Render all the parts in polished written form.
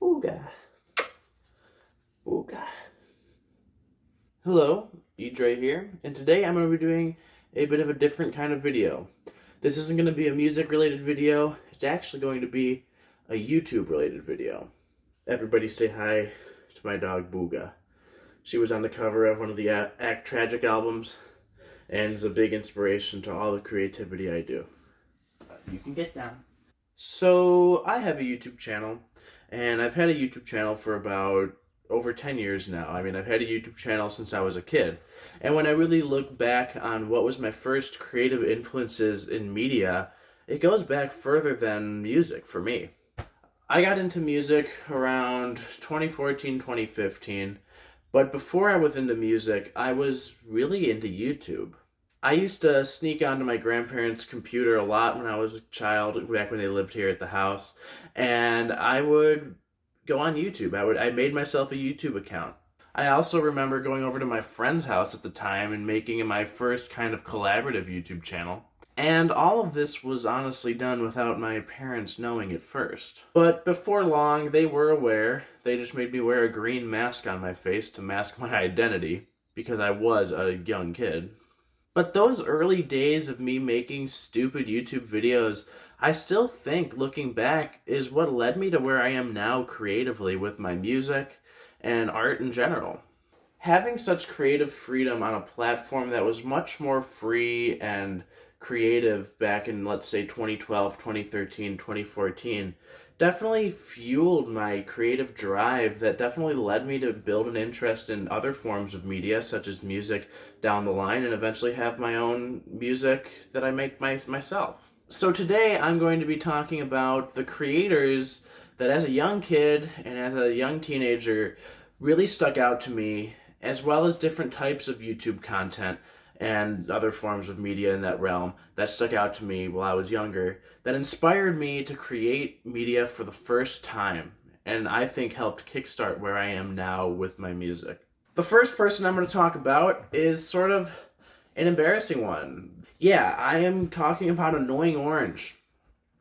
Ooga. Ooga. Hello, Idre here, and today I'm going to be doing a bit of a different kind of video. This isn't going to be a music-related video, it's actually going to be a YouTube-related video. Everybody say hi to my dog, Booga. She was on the cover of one of the Act Tragic albums, and is a big inspiration to all the creativity I do. You can get down. So, I have a YouTube channel, and I've had a YouTube channel for about over 10 years now. I mean, I've had a YouTube channel since I was a kid. And when I really look back on what was my first creative influences in media, it goes back further than music for me. I got into music around 2014, 2015, but before I was into music, I was really into YouTube. I used to sneak onto my grandparents' computer a lot when I was a child, back when they lived here at the house, and I would go on YouTube. I made myself a YouTube account. I also remember going over to my friend's house at the time and making my first kind of collaborative YouTube channel. And all of this was honestly done without my parents knowing at first. But before long, they were aware. They just made me wear a green mask on my face to mask my identity, because I was a young kid. But those early days of me making stupid YouTube videos, I still think, looking back, is what led me to where I am now creatively with my music and art in general. Having such creative freedom on a platform that was much more free and creative back in, let's say, 2012, 2013, 2014, definitely fueled my creative drive that definitely led me to build an interest in other forms of media, such as music, down the line, and eventually have my own music that I make myself. So today I'm going to be talking about the creators that as a young kid and as a young teenager really stuck out to me, as well as different types of YouTube content and other forms of media in that realm that stuck out to me while I was younger, that inspired me to create media for the first time, and I think helped kickstart where I am now with my music. The first person I'm going to talk about is sort of an embarrassing one. Yeah, I am talking about Annoying Orange.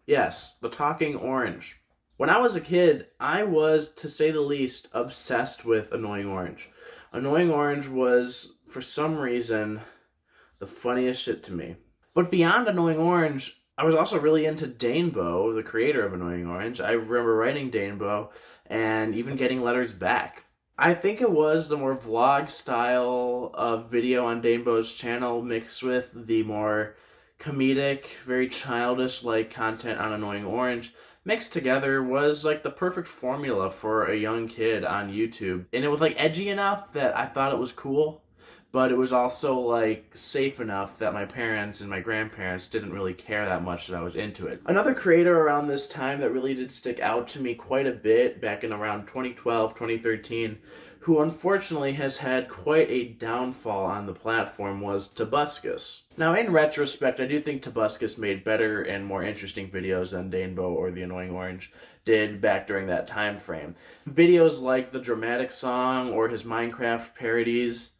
Yes, the Talking Orange. When I was a kid, I was, to say the least, obsessed with Annoying Orange. Annoying Orange was, for some reason, the funniest shit to me. But beyond Annoying Orange, I was also really into Danebo, the creator of Annoying Orange. I remember writing Danebo and even getting letters back. I think it was the more vlog style of video on Danebo's channel mixed with the more comedic, very childish-like content on Annoying Orange mixed together was like the perfect formula for a young kid on YouTube. And it was like edgy enough that I thought it was cool, but it was also like safe enough that my parents and my grandparents didn't really care that much that I was into it. Another creator around this time that really did stick out to me quite a bit back in around 2012, 2013, who unfortunately has had quite a downfall on the platform, was Tobuscus. Now, in retrospect, I do think Tobuscus made better and more interesting videos than Danebo or The Annoying Orange did back during that time frame. Videos like the Dramatic Song or his Minecraft parodies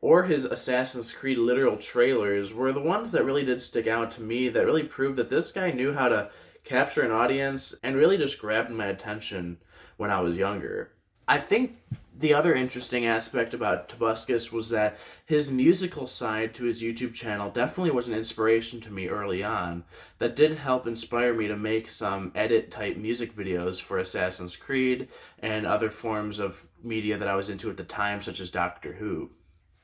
or his Assassin's Creed literal trailers were the ones that really did stick out to me, that really proved that this guy knew how to capture an audience and really just grabbed my attention when I was younger. I think the other interesting aspect about Tobuscus was that his musical side to his YouTube channel definitely was an inspiration to me early on, that did help inspire me to make some edit-type music videos for Assassin's Creed and other forms of media that I was into at the time, such as Doctor Who.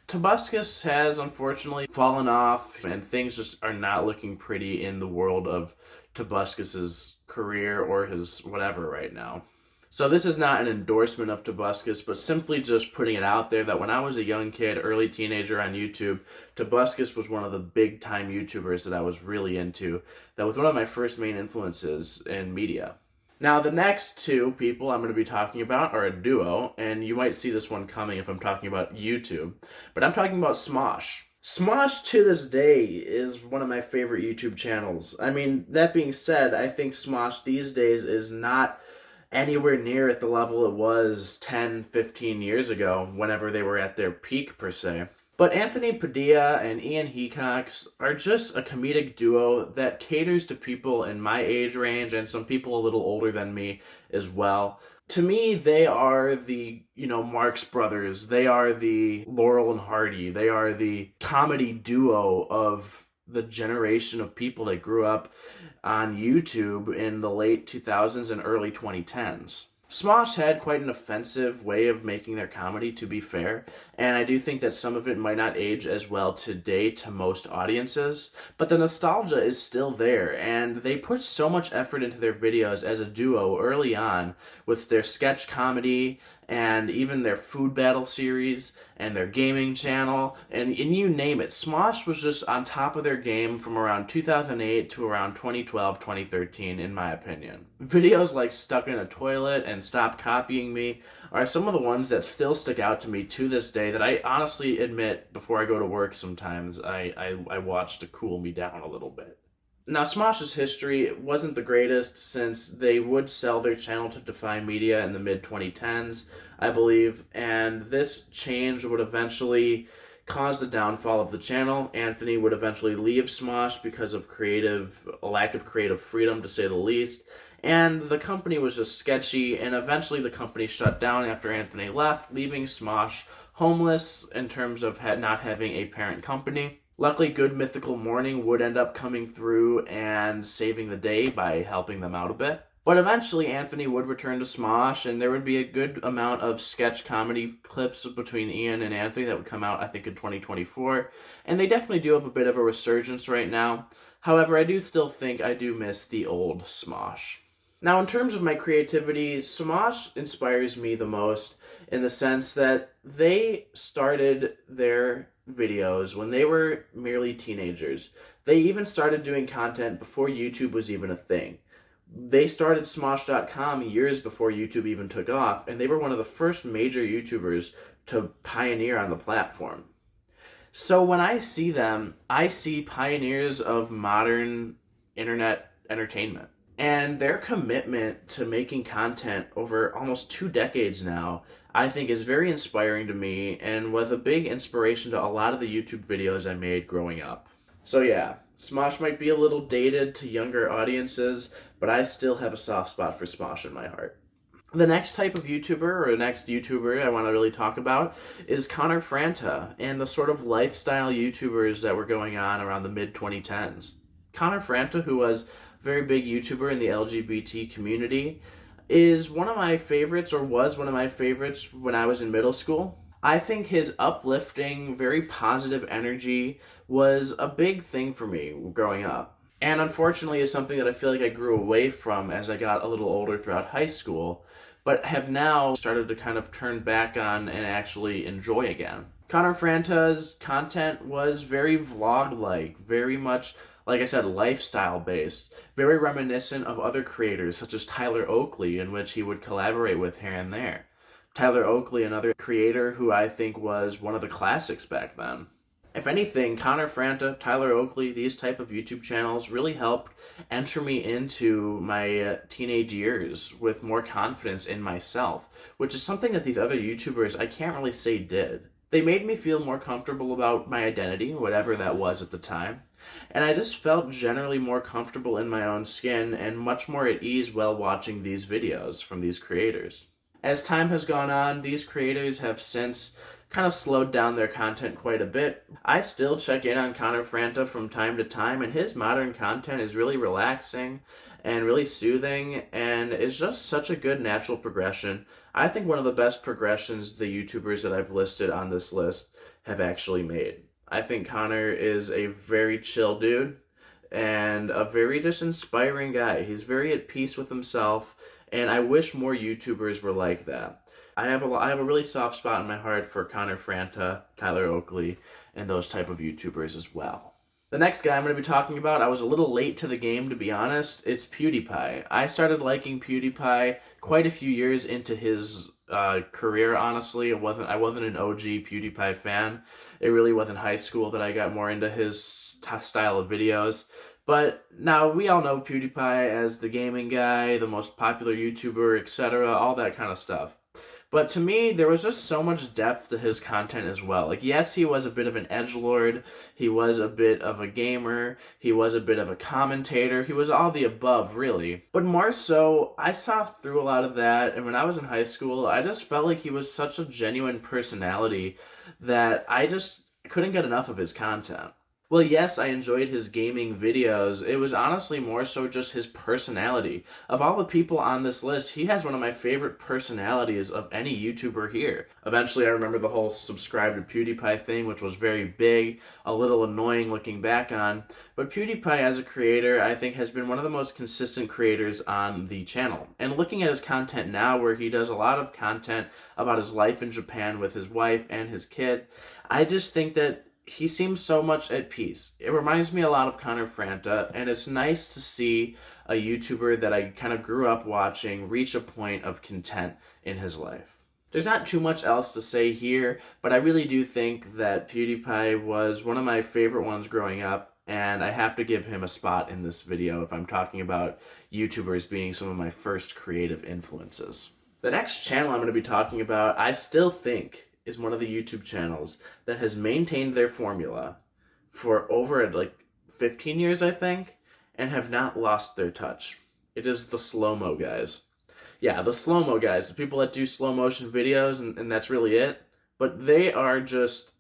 Tobuscus has unfortunately fallen off, and things just are not looking pretty in the world of Tobuscus's career or his whatever right now. So this is not an endorsement of Tobuscus, but simply just putting it out there that when I was a young kid, early teenager on YouTube, Tobuscus was one of the big-time YouTubers that I was really into. That was one of my first main influences in media. Now, the next two people I'm going to be talking about are a duo, and you might see this one coming if I'm talking about YouTube, but I'm talking about Smosh. Smosh, to this day, is one of my favorite YouTube channels. I mean, that being said, I think Smosh these days is not anywhere near at the level it was 10, 15 years ago, whenever they were at their peak, per se. But Anthony Padilla and Ian Hecox are just a comedic duo that caters to people in my age range and some people a little older than me as well. To me, they are the, Marx Brothers. They are the Laurel and Hardy. They are the comedy duo of the generation of people that grew up on YouTube in the late 2000s and early 2010s. Smosh had quite an offensive way of making their comedy, to be fair, and I do think that some of it might not age as well today to most audiences, but the nostalgia is still there, and they put so much effort into their videos as a duo early on with their sketch comedy and even their food battle series and their gaming channel, and you name it. Smosh was just on top of their game from around 2008 to around 2012, 2013, in my opinion. Videos like Stuck in a Toilet and Stop Copying Me are some of the ones that still stick out to me to this day that I honestly admit before I go to work sometimes I watch to cool me down a little bit. Now, Smosh's history wasn't the greatest since they would sell their channel to Defy Media in the mid-2010s, I believe, and this change would eventually cause the downfall of the channel. Anthony would eventually leave Smosh because of a lack of creative freedom, to say the least, and the company was just sketchy, and eventually the company shut down after Anthony left, leaving Smosh homeless in terms of not having a parent company. Luckily, Good Mythical Morning would end up coming through and saving the day by helping them out a bit. But eventually, Anthony would return to Smosh, and there would be a good amount of sketch comedy clips between Ian and Anthony that would come out, I think, in 2024. And they definitely do have a bit of a resurgence right now. However, I do still think I do miss the old Smosh. Now, in terms of my creativity, Smosh inspires me the most in the sense that they started their videos when they were merely teenagers. They even started doing content before YouTube was even a thing. They started Smosh.com years before YouTube even took off, and they were one of the first major YouTubers to pioneer on the platform. So when I see them, I see pioneers of modern internet entertainment. And their commitment to making content over almost 2 decades now, I think is very inspiring to me and was a big inspiration to a lot of the YouTube videos I made growing up. So yeah, Smosh might be a little dated to younger audiences, but I still have a soft spot for Smosh in my heart. The next type of YouTuber, or the next YouTuber I want to really talk about, is Conor Franta and the sort of lifestyle YouTubers that were going on around the mid-2010s. Conor Franta, who was a very big YouTuber in the LGBT community, is one of my favorites, or was one of my favorites when I was in middle school. I think his uplifting, very positive energy was a big thing for me growing up. And unfortunately is something that I feel like I grew away from as I got a little older throughout high school, but have now started to kind of turn back on and actually enjoy again. Conor Franta's content was very vlog-like, very much, like I said, lifestyle-based, very reminiscent of other creators such as Tyler Oakley, in which he would collaborate with here and there. Tyler Oakley, another creator who I think was one of the classics back then. If anything, Conor Franta, Tyler Oakley, these type of YouTube channels really helped enter me into my teenage years with more confidence in myself, which is something that these other YouTubers I can't really say did. They made me feel more comfortable about my identity, whatever that was at the time, and I just felt generally more comfortable in my own skin and much more at ease while watching these videos from these creators. As time has gone on, these creators have since kind of slowed down their content quite a bit. I still check in on Conor Franta from time to time, and his modern content is really relaxing and really soothing, and it's just such a good natural progression. I think one of the best progressions the YouTubers that I've listed on this list have actually made. I think Conor is a very chill dude and a very just inspiring guy. He's very at peace with himself, and I wish more YouTubers were like that. I have a really soft spot in my heart for Conor Franta, Tyler Oakley, and those type of YouTubers as well. The next guy I'm going to be talking about, I was a little late to the game, to be honest. It's PewDiePie. I started liking PewDiePie quite a few years into his career, honestly. I wasn't an OG PewDiePie fan. It really wasn't high school that I got more into his style of videos. But now we all know PewDiePie as the gaming guy, the most popular YouTuber, etc., all that kind of stuff. But to me, there was just so much depth to his content as well. Like, yes, he was a bit of an edgelord, he was a bit of a gamer, he was a bit of a commentator, he was all the above, really. But more so, I saw through a lot of that, and when I was in high school, I just felt like he was such a genuine personality that I just couldn't get enough of his content. Well, yes, I enjoyed his gaming videos. It was honestly more so just his personality. Of all the people on this list, he has one of my favorite personalities of any YouTuber here. Eventually, I remember the whole subscribe to PewDiePie thing, which was very big, a little annoying looking back on. But PewDiePie as a creator, I think, has been one of the most consistent creators on the channel. And looking at his content now, where he does a lot of content about his life in Japan with his wife and his kid, I just think that he seems so much at peace. It reminds me a lot of Conor Franta, and it's nice to see a YouTuber that I kind of grew up watching reach a point of content in his life. There's not too much else to say here, but I really do think that PewDiePie was one of my favorite ones growing up, and I have to give him a spot in this video if I'm talking about YouTubers being some of my first creative influences. The next channel I'm going to be talking about, I still think, is one of the YouTube channels that has maintained their formula for over like 15 years, I think, and have not lost their touch. It is the slow-mo guys. Yeah, the slow-mo guys, the people that do slow motion videos, and that's really it. But they are just,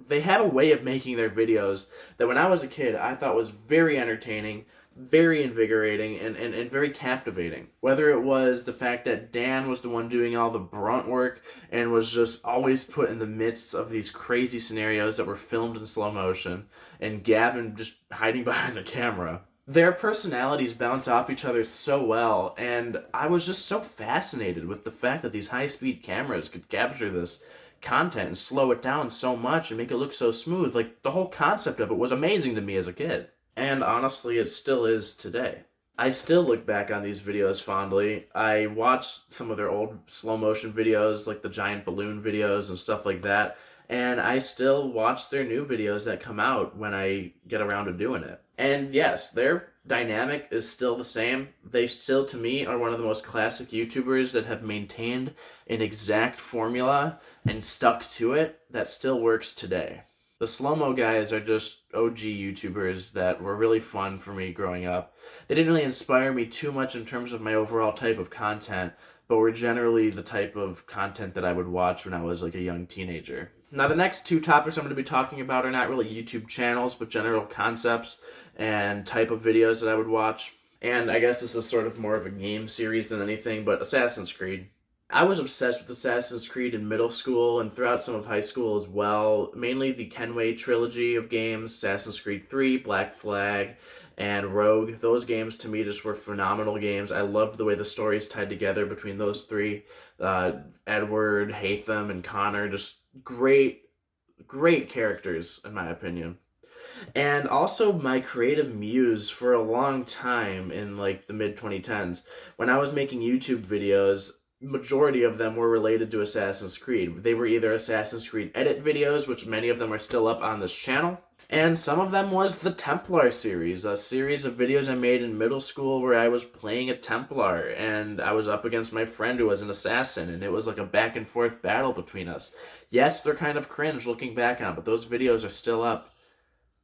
they have a way of making their videos that when I was a kid, I thought was very entertaining, very invigorating, and very captivating. Whether it was the fact that Dan was the one doing all the brunt work and was just always put in the midst of these crazy scenarios that were filmed in slow motion, and Gavin just hiding behind the camera. Their personalities bounce off each other so well, and I was just so fascinated with the fact that these high-speed cameras could capture this content and slow it down so much and make it look so smooth. Like, the whole concept of it was amazing to me as a kid. And honestly, it still is today. I still look back on these videos fondly. I watch some of their old slow motion videos, like the giant balloon videos and stuff like that, and I still watch their new videos that come out when I get around to doing it. And yes, their dynamic is still the same. They still, to me, are one of the most classic YouTubers that have maintained an exact formula and stuck to it that still works today. The slow-mo guys are just OG YouTubers that were really fun for me growing up. They didn't really inspire me too much in terms of my overall type of content, but were generally the type of content that I would watch when I was like a young teenager. Now, the next two topics I'm going to be talking about are not really YouTube channels, but general concepts and type of videos that I would watch. And I guess this is sort of more of a game series than anything, but Assassin's Creed. I was obsessed with Assassin's Creed in middle school and throughout some of high school as well. Mainly the Kenway trilogy of games, Assassin's Creed 3, Black Flag, and Rogue. Those games to me just were phenomenal games. I loved the way the stories tied together between those three. Edward, Haytham, and Conor, just great characters in my opinion. And also my creative muse for a long time in like the mid-2010s. When I was making YouTube videos, majority of them were related to Assassin's Creed. They were either Assassin's Creed edit videos, which many of them are still up on this channel, and some of them was the Templar series, a series of videos I made in middle school where I was playing a Templar, and I was up against my friend who was an assassin, and it was like a back and forth battle between us. Yes, they're kind of cringe looking back on, but those videos are still up.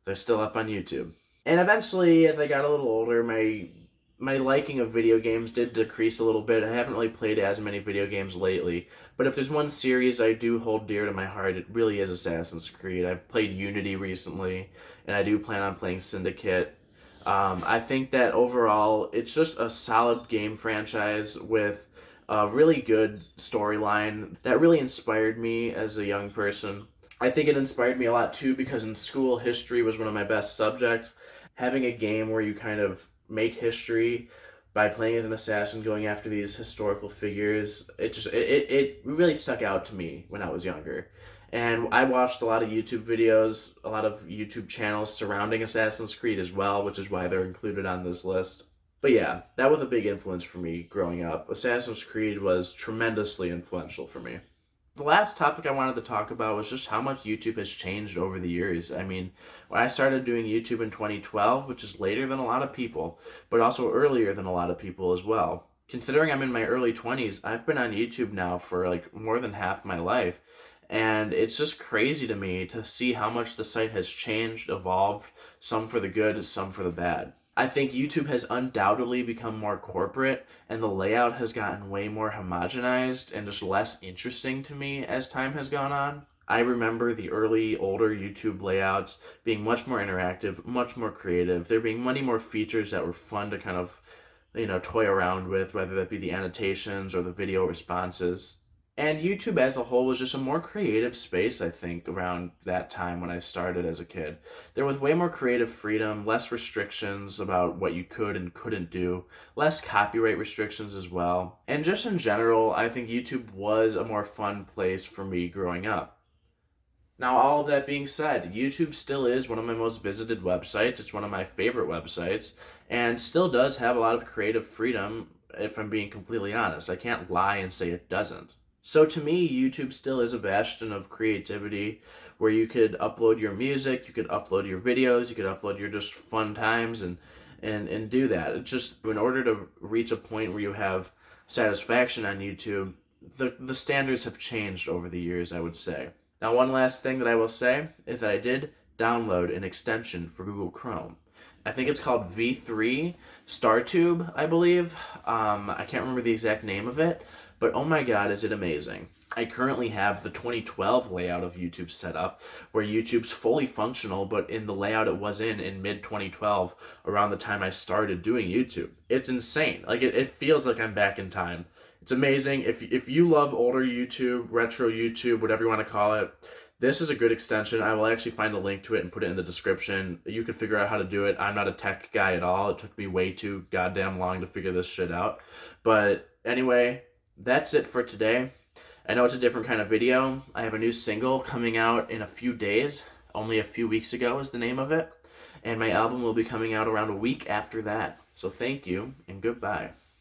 They're still up on YouTube. And eventually, as I got a little older, my liking of video games did decrease a little bit. I haven't really played as many video games lately, but if there's one series I do hold dear to my heart, it really is Assassin's Creed. I've played Unity recently, and I do plan on playing Syndicate. I think that overall, it's just a solid game franchise with a really good storyline that really inspired me as a young person. I think it inspired me a lot too because in school, history was one of my best subjects. Having a game where you kind of make history by playing as an assassin, going after these historical figures, it really stuck out to me when I was younger. And I watched a lot of YouTube videos, a lot of YouTube channels surrounding Assassin's Creed as well, which is why they're included on this list. But yeah, that was a big influence for me growing up. Assassin's Creed was tremendously influential for me. The last topic I wanted to talk about was just how much YouTube has changed over the years. I mean, when I started doing YouTube in 2012, which is later than a lot of people, but also earlier than a lot of people as well, Considering I'm in my early 20s, I've been on YouTube now for like more than half my life. And it's just crazy to me to see how much the site has changed, evolved, some for the good, some for the bad. I think YouTube has undoubtedly become more corporate, and the layout has gotten way more homogenized and just less interesting to me as time has gone on. I remember the early, older YouTube layouts being much more interactive, much more creative. There being many more features that were fun to kind of, toy around with, whether that be the annotations or the video responses. And YouTube as a whole was just a more creative space, I think, around that time when I started as a kid. There was way more creative freedom, less restrictions about what you could and couldn't do, less copyright restrictions as well. And just in general, I think YouTube was a more fun place for me growing up. Now, all of that being said, YouTube still is one of my most visited websites. It's one of my favorite websites, and still does have a lot of creative freedom, if I'm being completely honest. I can't lie and say it doesn't. So to me, YouTube still is a bastion of creativity where you could upload your music, you could upload your videos, you could upload your just fun times and do that. It's just, in order to reach a point where you have satisfaction on YouTube, the standards have changed over the years, I would say. Now, one last thing that I will say is that I did download an extension for Google Chrome. I think it's called V3 StarTube, I believe. I can't remember the exact name of it, but oh my god, is it amazing. I currently have the 2012 layout of YouTube set up, where YouTube's fully functional, but in the layout it was in mid-2012, around the time I started doing YouTube. It's insane. Like, it feels like I'm back in time. It's amazing. If you love older YouTube, retro YouTube, whatever you want to call it, this is a good extension. I will actually find a link to it and put it in the description. You can figure out how to do it. I'm not a tech guy at all. It took me way too goddamn long to figure this shit out. But anyway, that's it for today. I know it's a different kind of video. I have a new single coming out in a few days. Only a Few Weeks Ago is the name of it. And my album will be coming out around a week after that. So thank you, and goodbye.